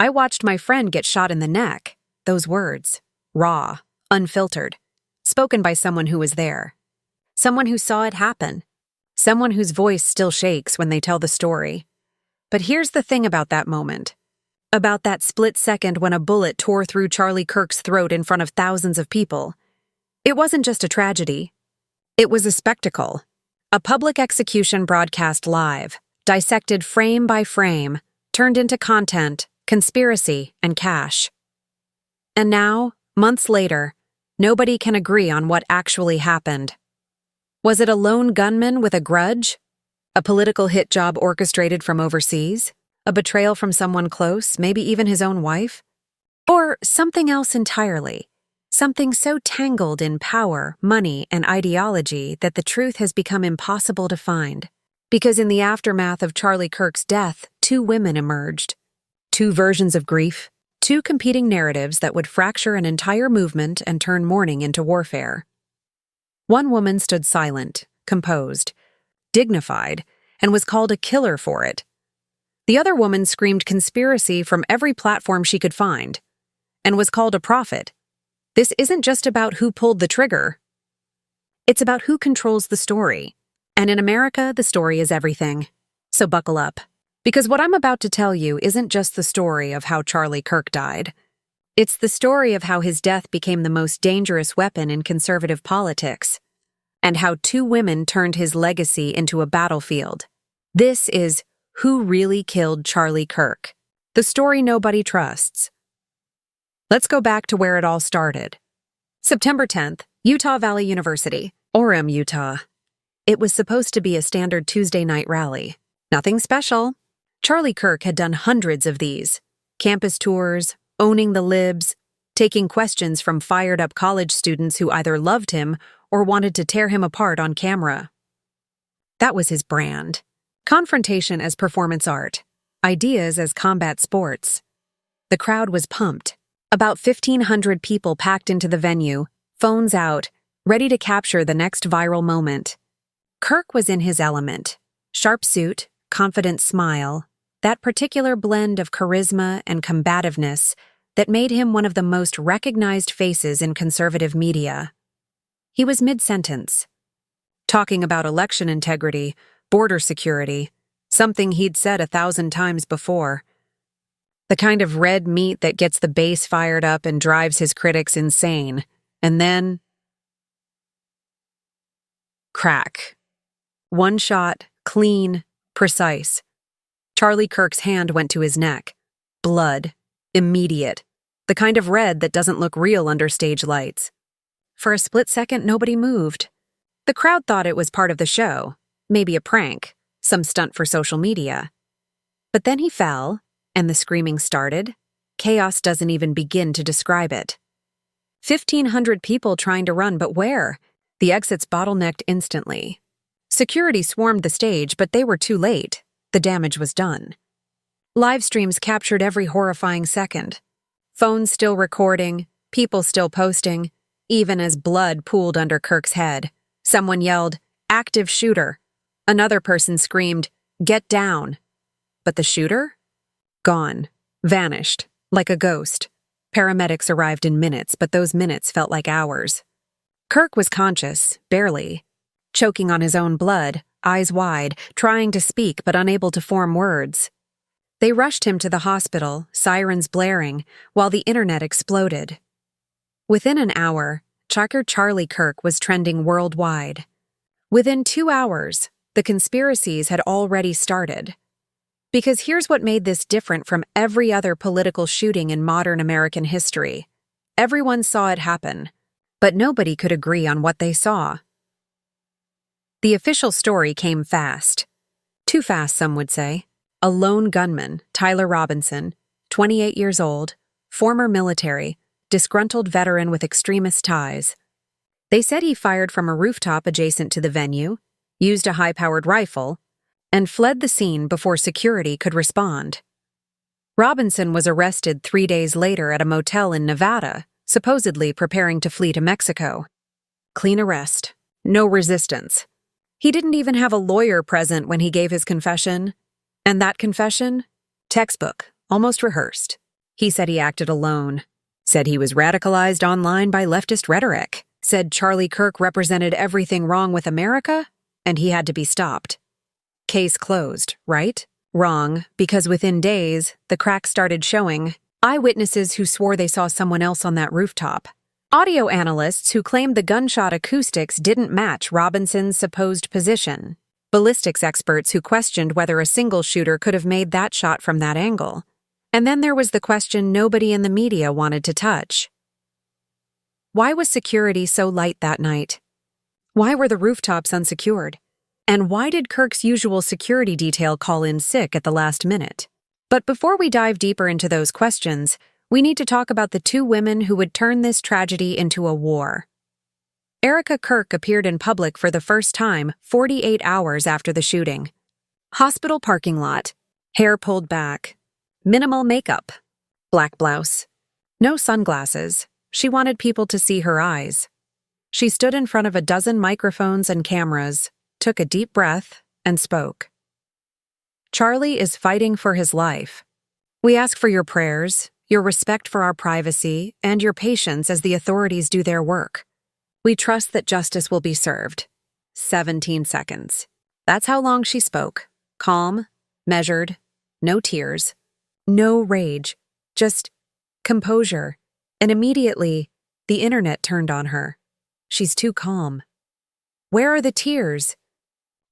I watched my friend get shot in the neck. Those words, raw, unfiltered, spoken by someone who was there. Someone who saw it happen. Someone whose voice still shakes when they tell the story. But here's the thing about that moment. About that split second when a bullet tore through Charlie Kirk's throat in front of thousands of people. It wasn't just a tragedy. It was a spectacle. A public execution broadcast live, dissected frame by frame, turned into content, conspiracy, and cash. And now, months later, nobody can agree on what actually happened. Was it a lone gunman with a grudge? A political hit job orchestrated from overseas? A betrayal from someone close, maybe even his own wife? Or something else entirely? Something so tangled in power, money, and ideology that the truth has become impossible to find. Because in the aftermath of Charlie Kirk's death, two women emerged. Two versions of grief, two competing narratives that would fracture an entire movement and turn mourning into warfare. One woman stood silent, composed, dignified, and was called a killer for it. The other woman screamed conspiracy from every platform she could find, and was called a prophet. This isn't just about who pulled the trigger. It's about who controls the story. And in America, the story is everything. So buckle up. Because what I'm about to tell you isn't just the story of how Charlie Kirk died. It's the story of how his death became the most dangerous weapon in conservative politics, and how two women turned his legacy into a battlefield. This is Who Really Killed Charlie Kirk, the story nobody trusts. Let's go back to where it all started. September 10th, Utah Valley University, Orem, Utah. It was supposed to be a standard Tuesday night rally. Nothing special. Charlie Kirk had done hundreds of these. Campus tours, owning the libs, taking questions from fired-up college students who either loved him or wanted to tear him apart on camera. That was his brand. Confrontation as performance art. Ideas as combat sports. The crowd was pumped. About 1,500 people packed into the venue, phones out, ready to capture the next viral moment. Kirk was in his element. Sharp suit, confident smile, that particular blend of charisma and combativeness that made him one of the most recognized faces in conservative media. He was mid-sentence, talking about election integrity, border security, something he'd said 1,000 times before. The kind of red meat that gets the base fired up and drives his critics insane. And then... crack. One shot, clean, precise. Charlie Kirk's hand went to his neck. Blood. Immediate. The kind of red that doesn't look real under stage lights. For a split second, nobody moved. The crowd thought it was part of the show. Maybe a prank. Some stunt for social media. But then he fell, and the screaming started. Chaos doesn't even begin to describe it. 1,500 people trying to run, but where? The exits bottlenecked instantly. Security swarmed the stage, but they were too late. The damage was done. Live streams captured every horrifying second. Phones still recording, people still posting, even as blood pooled under Kirk's head. Someone yelled, "Active shooter." Another person screamed, "Get down." But the shooter? Gone. Vanished. Like a ghost. Paramedics arrived in minutes, but those minutes felt like hours. Kirk was conscious, barely. Choking on his own blood, eyes wide, trying to speak but unable to form words. They rushed him to the hospital, sirens blaring, while the internet exploded. Within an hour, Charlie Kirk was trending worldwide. Within 2 hours, the conspiracies had already started. Because here's what made this different from every other political shooting in modern American history. Everyone saw it happen, but nobody could agree on what they saw. The official story came fast. Too fast, some would say. A lone gunman, Tyler Robinson, 28 years old, former military, disgruntled veteran with extremist ties. They said he fired from a rooftop adjacent to the venue, used a high-powered rifle, and fled the scene before security could respond. Robinson was arrested 3 days later at a motel in Nevada, supposedly preparing to flee to Mexico. Clean arrest. No resistance. He didn't even have a lawyer present when he gave his confession. And that confession? Textbook, almost rehearsed. He said he acted alone. Said he was radicalized online by leftist rhetoric. Said Charlie Kirk represented everything wrong with America, and he had to be stopped. Case closed, right? Wrong, because within days, the cracks started showing. Eyewitnesses who swore they saw someone else on that rooftop. Audio analysts who claimed the gunshot acoustics didn't match Robinson's supposed position. Ballistics experts who questioned whether a single shooter could have made that shot from that angle. And then there was the question nobody in the media wanted to touch. Why was security so light that night? Why were the rooftops unsecured? And why did Kirk's usual security detail call in sick at the last minute? But before we dive deeper into those questions, we need to talk about the two women who would turn this tragedy into a war. Erica Kirk appeared in public for the first time 48 hours after the shooting. Hospital parking lot, hair pulled back, minimal makeup, black blouse, no sunglasses. She wanted people to see her eyes. She stood in front of a dozen microphones and cameras, took a deep breath, and spoke. Charlie is fighting for his life. We ask for your prayers, your respect for our privacy, and your patience as the authorities do their work. We trust that justice will be served. 17 seconds. That's how long she spoke. Calm, measured, no tears, no rage, just composure. And immediately, the internet turned on her. She's too calm. Where are the tears?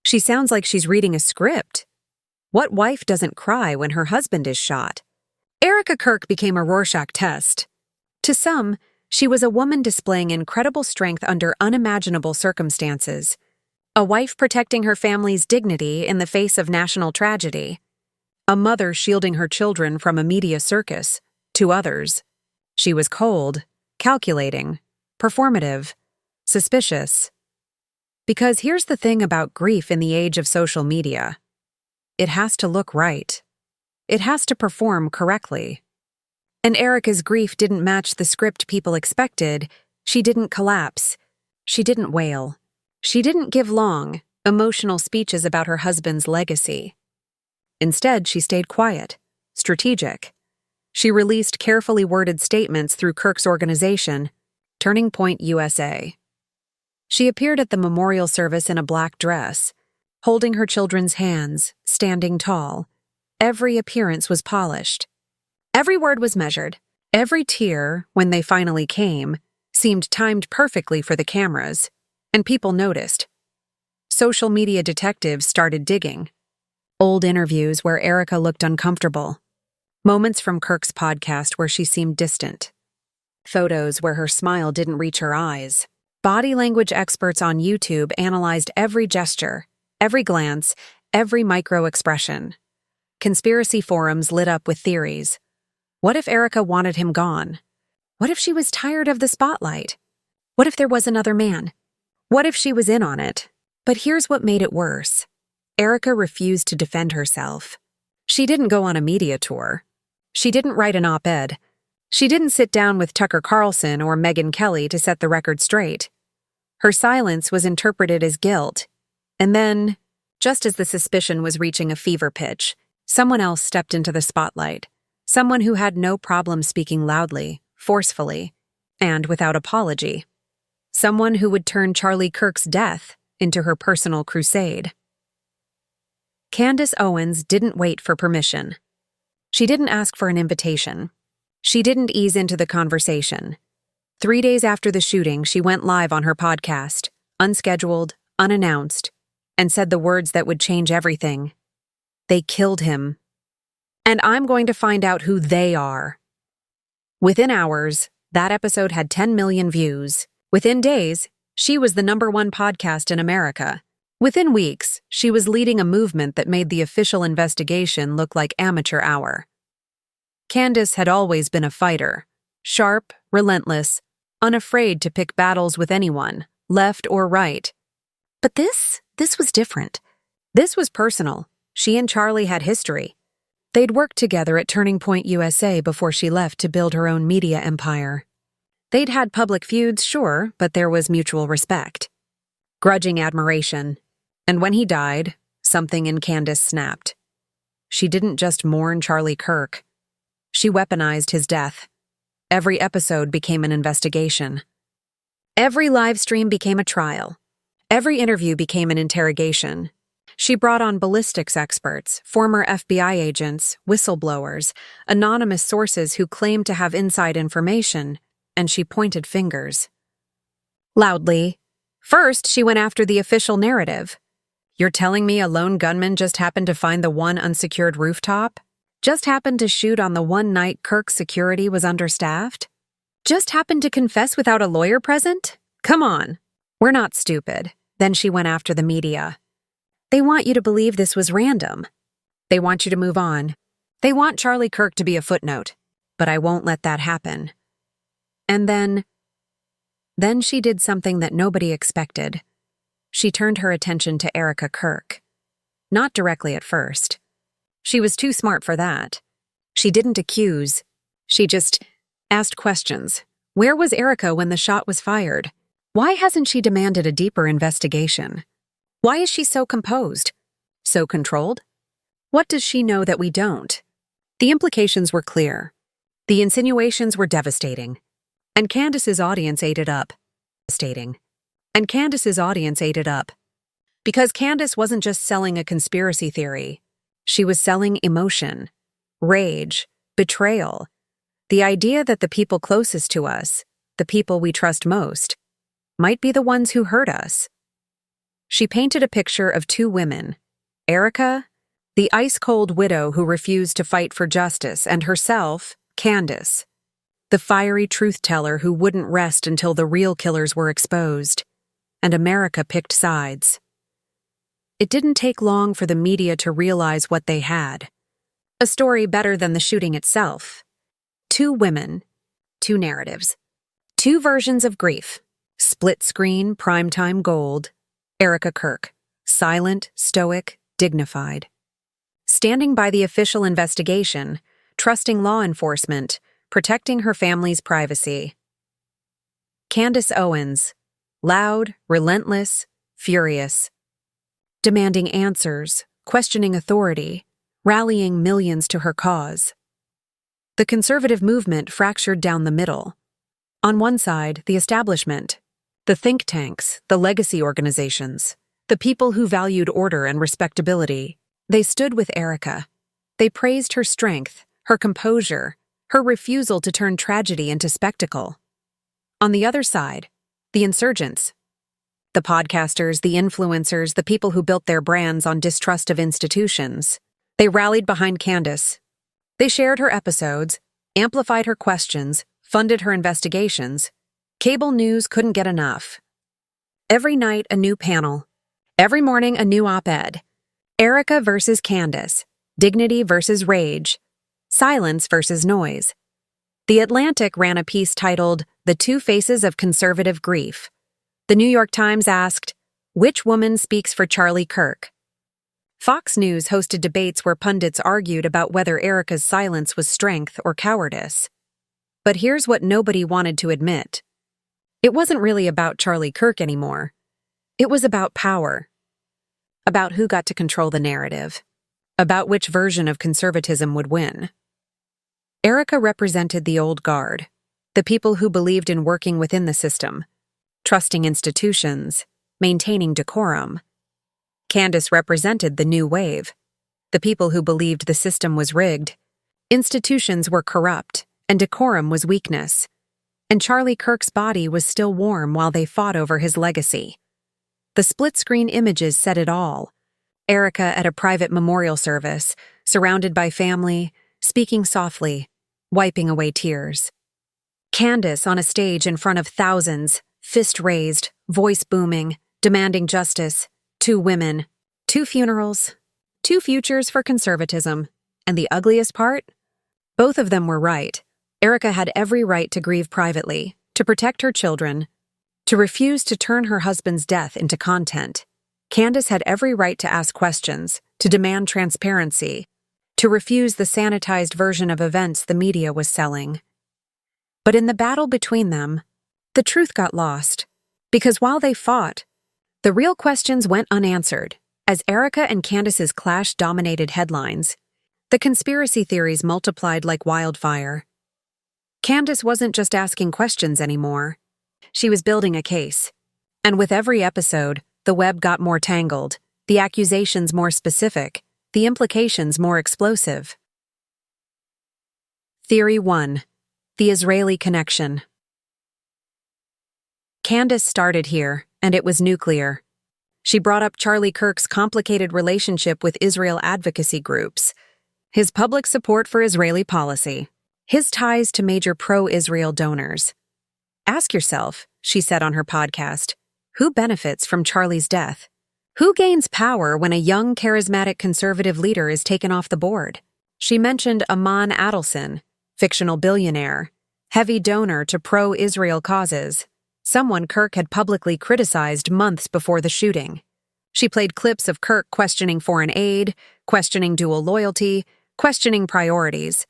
She sounds like she's reading a script. What wife doesn't cry when her husband is shot? Erica Kirk became a Rorschach test. To some, she was a woman displaying incredible strength under unimaginable circumstances. A wife protecting her family's dignity in the face of national tragedy. A mother shielding her children from a media circus. To others, she was cold, calculating, performative, suspicious. Because here's the thing about grief in the age of social media. It has to look right. It has to perform correctly. And Erica's grief didn't match the script people expected. She didn't collapse. She didn't wail. She didn't give long, emotional speeches about her husband's legacy. Instead, she stayed quiet, strategic. She released carefully worded statements through Kirk's organization, Turning Point USA. She appeared at the memorial service in a black dress, holding her children's hands, standing tall. Every appearance was polished. Every word was measured. Every tear, when they finally came, seemed timed perfectly for the cameras, and people noticed. Social media detectives started digging. Old interviews where Erica looked uncomfortable. Moments from Kirk's podcast where she seemed distant. Photos where her smile didn't reach her eyes. Body language experts on YouTube analyzed every gesture, every glance, every micro-expression. Conspiracy forums lit up with theories. What if Erica wanted him gone? What if she was tired of the spotlight? What if there was another man? What if she was in on it? But here's what made it worse. Erica refused to defend herself. She didn't go on a media tour. She didn't write an op-ed. She didn't sit down with Tucker Carlson or Megyn Kelly to set the record straight. Her silence was interpreted as guilt. And then, just as the suspicion was reaching a fever pitch, someone else stepped into the spotlight. Someone who had no problem speaking loudly, forcefully, and without apology. Someone who would turn Charlie Kirk's death into her personal crusade. Candace Owens didn't wait for permission. She didn't ask for an invitation. She didn't ease into the conversation. 3 days after the shooting, she went live on her podcast, unscheduled, unannounced, and said the words that would change everything. They killed him. And I'm going to find out who they are. Within hours, that episode had 10 million views. Within days, she was the #1 podcast in America. Within weeks, she was leading a movement that made the official investigation look like amateur hour. Candace had always been a fighter, sharp, relentless, unafraid to pick battles with anyone, left or right. But this was different. This was personal. She and Charlie had history. They'd worked together at Turning Point USA before she left to build her own media empire. They'd had public feuds, sure, but there was mutual respect. Grudging admiration. And when he died, something in Candace snapped. She didn't just mourn Charlie Kirk. She weaponized his death. Every episode became an investigation. Every live stream became a trial. Every interview became an interrogation. She brought on ballistics experts, former FBI agents, whistleblowers, anonymous sources who claimed to have inside information, and she pointed fingers. Loudly. First, she went after the official narrative. You're telling me a lone gunman just happened to find the one unsecured rooftop? Just happened to shoot on the one night Kirk's security was understaffed? Just happened to confess without a lawyer present? Come on. We're not stupid. Then she went after the media. They want you to believe this was random. They want you to move on. They want Charlie Kirk to be a footnote. But I won't let that happen. And then she did something that nobody expected. She turned her attention to Erica Kirk. Not directly at first. She was too smart for that. She didn't accuse. She just asked questions. Where was Erica when the shot was fired? Why hasn't she demanded a deeper investigation? Why is she so composed? So controlled? What does she know that we don't? The implications were clear. The insinuations were devastating. And Candace's audience ate it up. Because Candace wasn't just selling a conspiracy theory. She was selling emotion, rage, betrayal. The idea that the people closest to us, the people we trust most, might be the ones who hurt us. She painted a picture of two women, Erica, the ice-cold widow who refused to fight for justice, and herself, Candace, the fiery truth-teller who wouldn't rest until the real killers were exposed, and America picked sides. It didn't take long for the media to realize what they had. A story better than the shooting itself. Two women, two narratives, two versions of grief, split-screen, primetime gold. Erica Kirk, silent, stoic, dignified. Standing by the official investigation, trusting law enforcement, protecting her family's privacy. Candace Owens, loud, relentless, furious. Demanding answers, questioning authority, rallying millions to her cause. The conservative movement fractured down the middle. On one side, the establishment, the think tanks, the legacy organizations, the people who valued order and respectability. They stood with Erica. They praised her strength, her composure, her refusal to turn tragedy into spectacle. On the other side, the insurgents, the podcasters, the influencers, the people who built their brands on distrust of institutions. They rallied behind Candace. They shared her episodes, amplified her questions, funded her investigations. Cable news couldn't get enough. Every night, a new panel. Every morning, a new op-ed. Erica versus Candace. Dignity versus rage. Silence versus noise. The Atlantic ran a piece titled, "The Two Faces of Conservative Grief." The New York Times asked, "Which woman speaks for Charlie Kirk?" Fox News hosted debates where pundits argued about whether Erica's silence was strength or cowardice. But here's what nobody wanted to admit. It wasn't really about Charlie Kirk anymore. It was about power. About who got to control the narrative. About which version of conservatism would win. Erica represented the old guard, the people who believed in working within the system, trusting institutions, maintaining decorum. Candace represented the new wave, the people who believed the system was rigged, institutions were corrupt, and decorum was weakness. And Charlie Kirk's body was still warm while they fought over his legacy. The split-screen images said it all. Erica at a private memorial service, surrounded by family, speaking softly, wiping away tears. Candace on a stage in front of thousands, fist raised, voice booming, demanding justice. Two women, two funerals, two futures for conservatism. And the ugliest part? Both of them were right. Erica had every right to grieve privately, to protect her children, to refuse to turn her husband's death into content. Candace had every right to ask questions, to demand transparency, to refuse the sanitized version of events the media was selling. But in the battle between them, the truth got lost. Because while they fought, the real questions went unanswered. As Erica and Candace's clash dominated headlines, The conspiracy theories multiplied like wildfire. Candace wasn't just asking questions anymore. She was building a case. And with every episode, the web got more tangled, the accusations more specific, the implications more explosive. Theory 1. The Israeli Connection. Candace started here, and it was nuclear. She brought up Charlie Kirk's complicated relationship with Israel advocacy groups, his public support for Israeli policy, his ties to major pro-Israel donors. Ask yourself, she said on her podcast, who benefits from Charlie's death? Who gains power when a young, charismatic conservative leader is taken off the board? She mentioned Amon Adelson, fictional billionaire, heavy donor to pro-Israel causes, someone Kirk had publicly criticized months before the shooting. She played clips of Kirk questioning foreign aid, questioning dual loyalty, questioning priorities.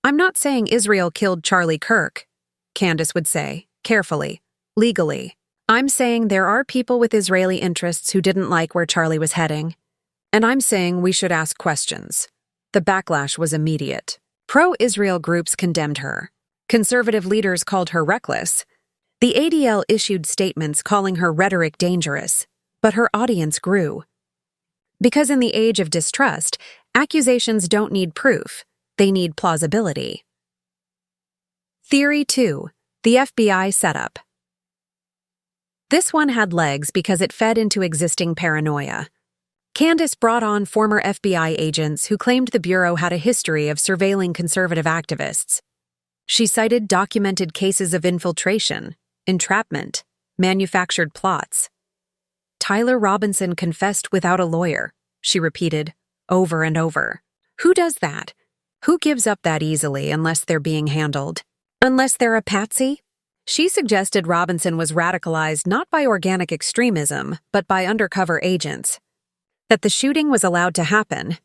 "I'm not saying Israel killed Charlie Kirk," Candace would say, carefully, legally. "I'm saying there are people with Israeli interests who didn't like where Charlie was heading. And I'm saying we should ask questions." The backlash was immediate. Pro-Israel groups condemned her. Conservative leaders called her reckless. The ADL issued statements calling her rhetoric dangerous, but her audience grew. Because in the age of distrust, accusations don't need proof, they need plausibility. Theory 2. The FBI setup. This one had legs because it fed into existing paranoia. Candace brought on former FBI agents who claimed the Bureau had a history of surveilling conservative activists. She cited documented cases of infiltration, entrapment, manufactured plots. "Tyler Robinson confessed without a lawyer," she repeated, over and over. Who does that? Who gives up that easily unless they're being handled? Unless they're a patsy? She suggested Robinson was radicalized not by organic extremism, but by undercover agents. That the shooting was allowed to happen.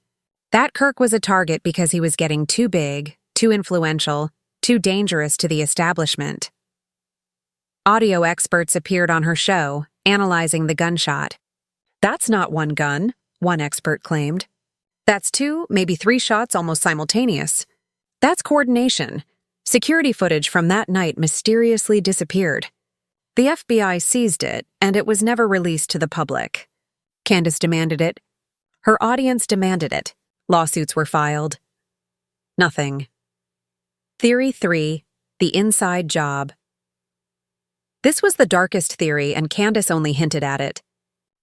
That Kirk was a target because he was getting too big, too influential, too dangerous to the establishment. Audio experts appeared on her show, analyzing the gunshot. "That's not one gun," one expert claimed. "That's 2, maybe 3 shots almost simultaneous. That's coordination." Security footage from that night mysteriously disappeared. The FBI seized it, and it was never released to the public. Candace demanded it. Her audience demanded it. Lawsuits were filed. Nothing. Theory 3. The Inside Job. This was the darkest theory, and Candace only hinted at it.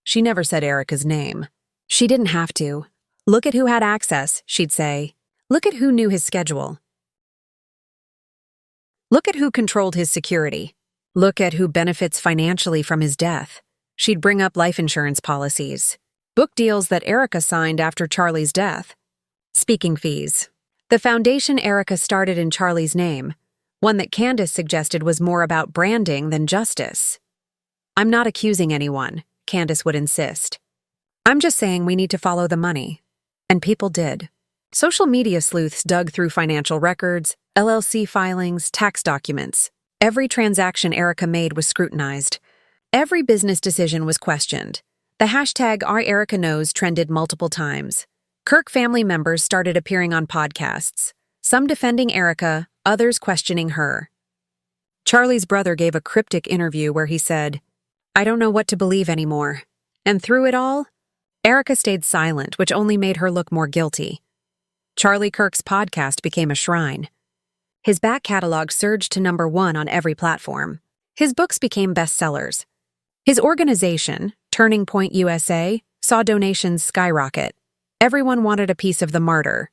She never said Erica's name. She didn't have to. "Look at who had access," she'd say. "Look at who knew his schedule. Look at who controlled his security. Look at who benefits financially from his death." She'd bring up life insurance policies, book deals that Erica signed after Charlie's death, speaking fees, the foundation Erica started in Charlie's name, one that Candace suggested was more about branding than justice. "I'm not accusing anyone," Candace would insist. "I'm just saying we need to follow the money." And people did. Social media sleuths dug through financial records, LLC filings, tax documents. Every transaction Erica made was scrutinized. Every business decision was questioned. The hashtag #OurEricaKnows trended multiple times. Kirk family members started appearing on podcasts, some defending Erica, others questioning her. Charlie's brother gave a cryptic interview where he said, "I don't know what to believe anymore." And through it all, Erica stayed silent, which only made her look more guilty. Charlie Kirk's podcast became a shrine. His back catalog surged to #1 on every platform. His books became bestsellers. His organization, Turning Point USA, saw donations skyrocket. Everyone wanted a piece of the martyr.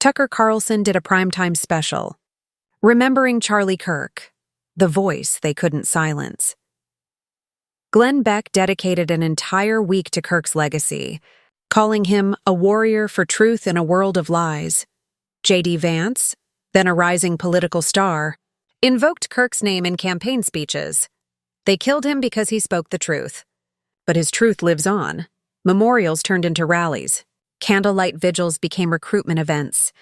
Tucker Carlson did a primetime special, remembering Charlie Kirk, the voice they couldn't silence. Glenn Beck dedicated an entire week to Kirk's legacy, calling him a warrior for truth in a world of lies. J.D. Vance, then a rising political star, invoked Kirk's name in campaign speeches. They killed him because he spoke the truth. But his truth lives on. Memorials turned into rallies. Candlelight vigils became recruitment events.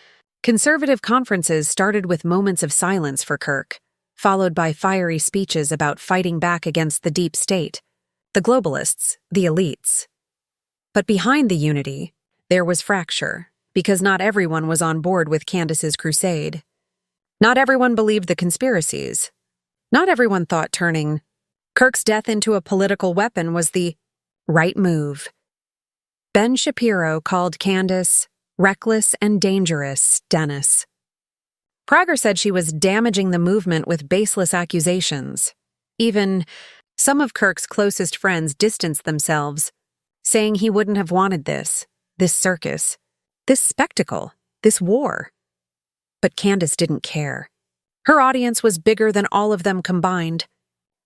Conservative conferences started with moments of silence for Kirk, followed by fiery speeches about fighting back against the deep state, the globalists, the elites. But behind the unity, there was fracture, because not everyone was on board with Candace's crusade. Not everyone believed the conspiracies. Not everyone thought turning Kirk's death into a political weapon was the right move. Ben Shapiro called Candace reckless and dangerous Dennis. Prager said she was damaging the movement with baseless accusations. Even some of Kirk's closest friends distanced themselves, saying he wouldn't have wanted this circus, this spectacle, this war. But Candace didn't care. Her audience was bigger than all of them combined.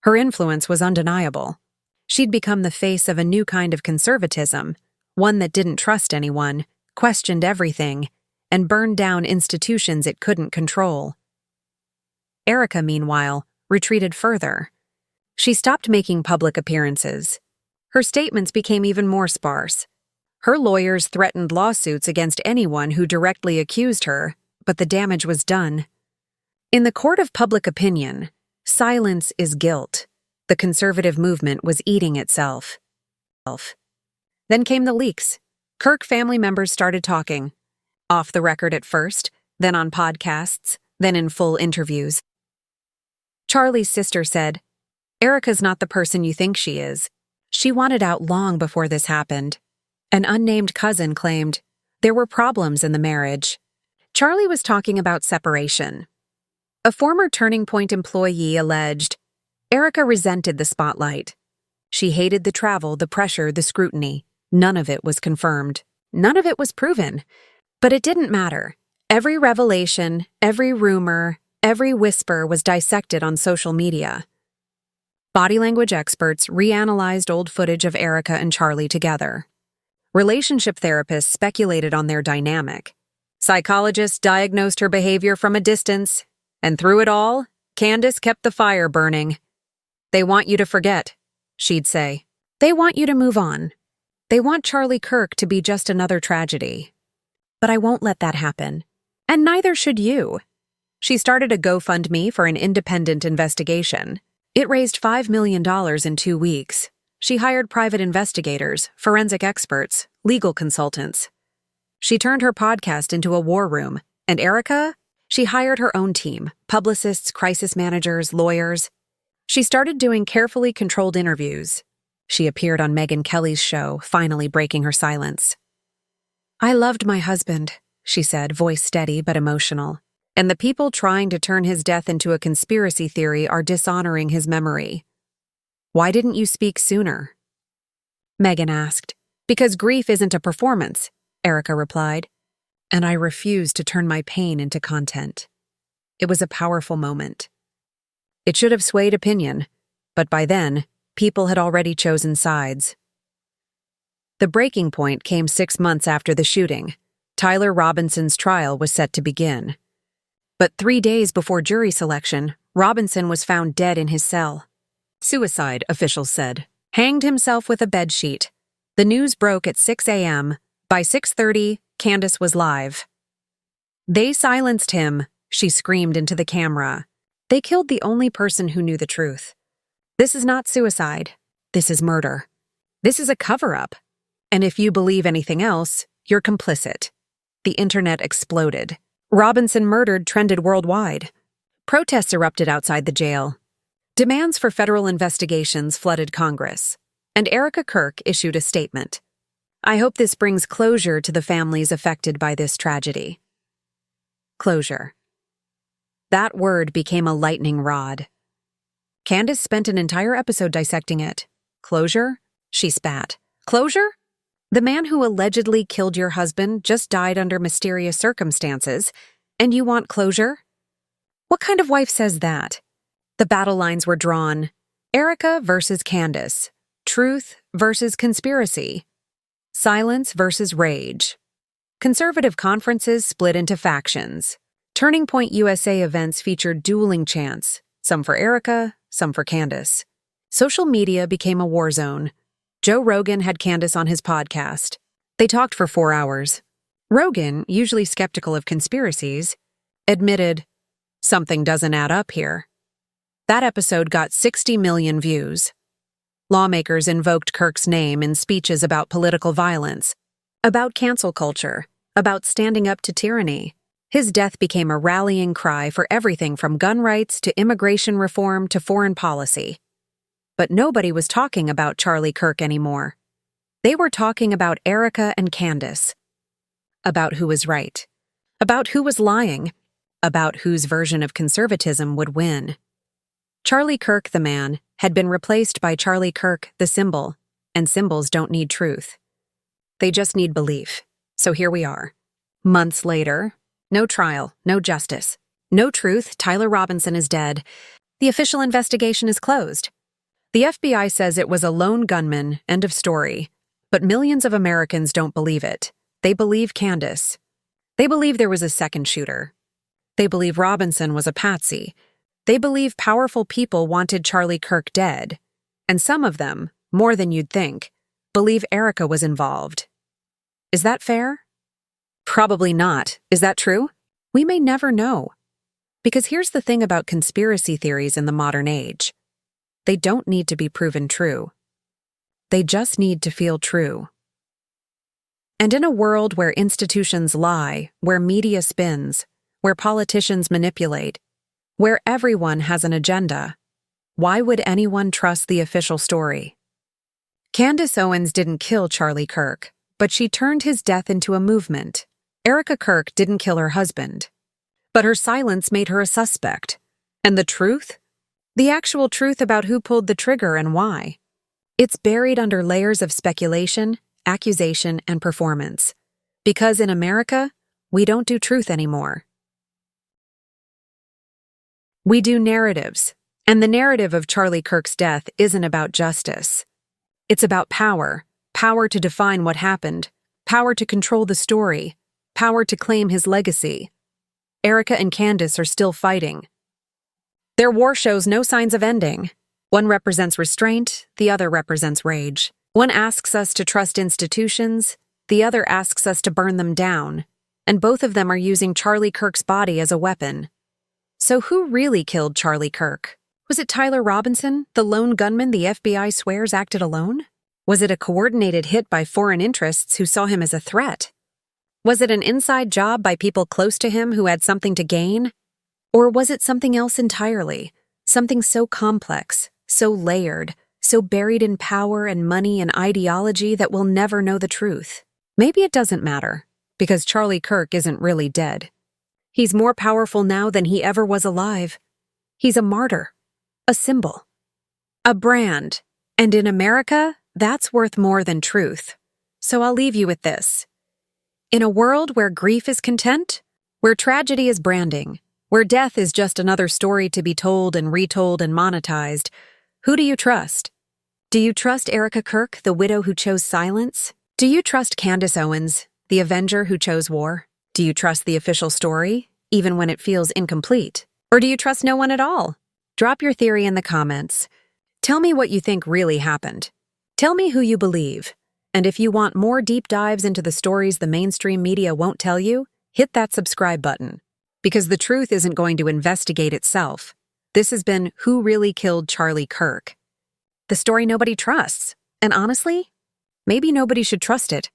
Her influence was undeniable. She'd become the face of a new kind of conservatism, one that didn't trust anyone, questioned everything, and burned down institutions it couldn't control. Erica, meanwhile, retreated further. She stopped making public appearances. Her statements became even more sparse. Her lawyers threatened lawsuits against anyone who directly accused her, but the damage was done. In the court of public opinion, silence is guilt. The conservative movement was eating itself. Then came the leaks. Kirk family members started talking. Off the record at first, then on podcasts, then in full interviews. Charlie's sister said, "Erica's not the person you think she is. She wanted out long before this happened." An unnamed cousin claimed there were problems in the marriage. Charlie was talking about separation. A former Turning Point employee alleged Erica resented the spotlight. She hated the travel, the pressure, the scrutiny. None of it was confirmed. None of it was proven. But it didn't matter. Every revelation, every rumor, every whisper was dissected on social media. Body language experts reanalyzed old footage of Erica and Charlie together. Relationship therapists speculated on their dynamic. Psychologists diagnosed her behavior from a distance, and through it all, Candace kept the fire burning. "They want you to forget," she'd say. "They want you to move on. They want Charlie Kirk to be just another tragedy. But I won't let that happen. And neither should you." She started a GoFundMe for an independent investigation. It raised $5 million in 2 weeks. She hired private investigators, forensic experts, legal consultants. She turned her podcast into a war room, and Erica? She hired her own team, publicists, crisis managers, lawyers. She started doing carefully controlled interviews. She appeared on Megyn Kelly's show, finally breaking her silence. "I loved my husband," she said, voice steady but emotional. "And the people trying to turn his death into a conspiracy theory are dishonoring his memory. Why didn't you speak sooner?" Megyn asked. "Because grief isn't a performance," Erica replied. "And I refused to turn my pain into content." It was a powerful moment. It should have swayed opinion, but by then, people had already chosen sides. The breaking point came 6 months after the shooting. Tyler Robinson's trial was set to begin. But 3 days before jury selection, Robinson was found dead in his cell. Suicide, officials said. Hanged himself with a bedsheet. The news broke at 6 a.m. By 6:30, Candace was live. "They silenced him," she screamed into the camera. "They killed the only person who knew the truth. This is not suicide. This is murder. This is a cover-up. And if you believe anything else, you're complicit." The internet exploded. Robinson murdered trended worldwide. Protests erupted outside the jail. Demands for federal investigations flooded Congress. And Erica Kirk issued a statement. "I hope this brings closure to the families affected by this tragedy." Closure. That word became a lightning rod. Candace spent an entire episode dissecting it. "Closure?" She spat. "Closure? The man who allegedly killed your husband just died under mysterious circumstances, and you want closure? What kind of wife says that?" The battle lines were drawn. Erica versus Candace. Truth versus conspiracy. Silence versus rage. Conservative conferences split into factions. Turning Point USA events featured dueling chants, some for Erica, some for Candace. Social media became a war zone. Joe Rogan had Candace on his podcast. They talked for 4 hours. Rogan, usually skeptical of conspiracies, admitted, "Something doesn't add up here." That episode got 60 million views. Lawmakers invoked Kirk's name in speeches about political violence, about cancel culture, about standing up to tyranny. His death became a rallying cry for everything from gun rights to immigration reform to foreign policy. But nobody was talking about Charlie Kirk anymore. They were talking about Erica and Candace. About who was right. About who was lying. About whose version of conservatism would win. Charlie Kirk, the man, had been replaced by Charlie Kirk, the symbol, and symbols don't need truth. They just need belief. So here we are. Months later, no trial, no justice, no truth. Tyler Robinson is dead. The official investigation is closed. The FBI says it was a lone gunman, end of story. But millions of Americans don't believe it. They believe Candace. They believe there was a second shooter. They believe Robinson was a patsy. They believe powerful people wanted Charlie Kirk dead. And some of them, more than you'd think, believe Erica was involved. Is that fair? Probably not. Is that true? We may never know. Because here's the thing about conspiracy theories in the modern age. They don't need to be proven true. They just need to feel true. And in a world where institutions lie, where media spins, where politicians manipulate, where everyone has an agenda, why would anyone trust the official story? Candace Owens didn't kill Charlie Kirk, but she turned his death into a movement. Erica Kirk didn't kill her husband, but her silence made her a suspect. And the truth? The actual truth about who pulled the trigger and why. It's buried under layers of speculation, accusation, and performance. Because in America, we don't do truth anymore. We do narratives, and the narrative of Charlie Kirk's death isn't about justice. It's about power, power to define what happened, power to control the story, power to claim his legacy. Erica and Candace are still fighting. Their war shows no signs of ending. One represents restraint, the other represents rage. One asks us to trust institutions, the other asks us to burn them down. And both of them are using Charlie Kirk's body as a weapon. So who really killed Charlie Kirk? Was it Tyler Robinson, the lone gunman the FBI swears acted alone? Was it a coordinated hit by foreign interests who saw him as a threat? Was it an inside job by people close to him who had something to gain? Or was it something else entirely? Something so complex, so layered, so buried in power and money and ideology that we'll never know the truth? Maybe it doesn't matter, because Charlie Kirk isn't really dead. He's more powerful now than he ever was alive. He's a martyr, a symbol, a brand. And in America, that's worth more than truth. So I'll leave you with this. In a world where grief is content, where tragedy is branding, where death is just another story to be told and retold and monetized, who do you trust? Do you trust Erica Kirk, the widow who chose silence? Do you trust Candace Owens, the avenger who chose war? Do you trust the official story, even when it feels incomplete? Or do you trust no one at all? Drop your theory in the comments. Tell me what you think really happened. Tell me who you believe. And if you want more deep dives into the stories the mainstream media won't tell you, hit that subscribe button. Because the truth isn't going to investigate itself. This has been Who Really Killed Charlie Kirk? The story nobody trusts. And honestly, maybe nobody should trust it.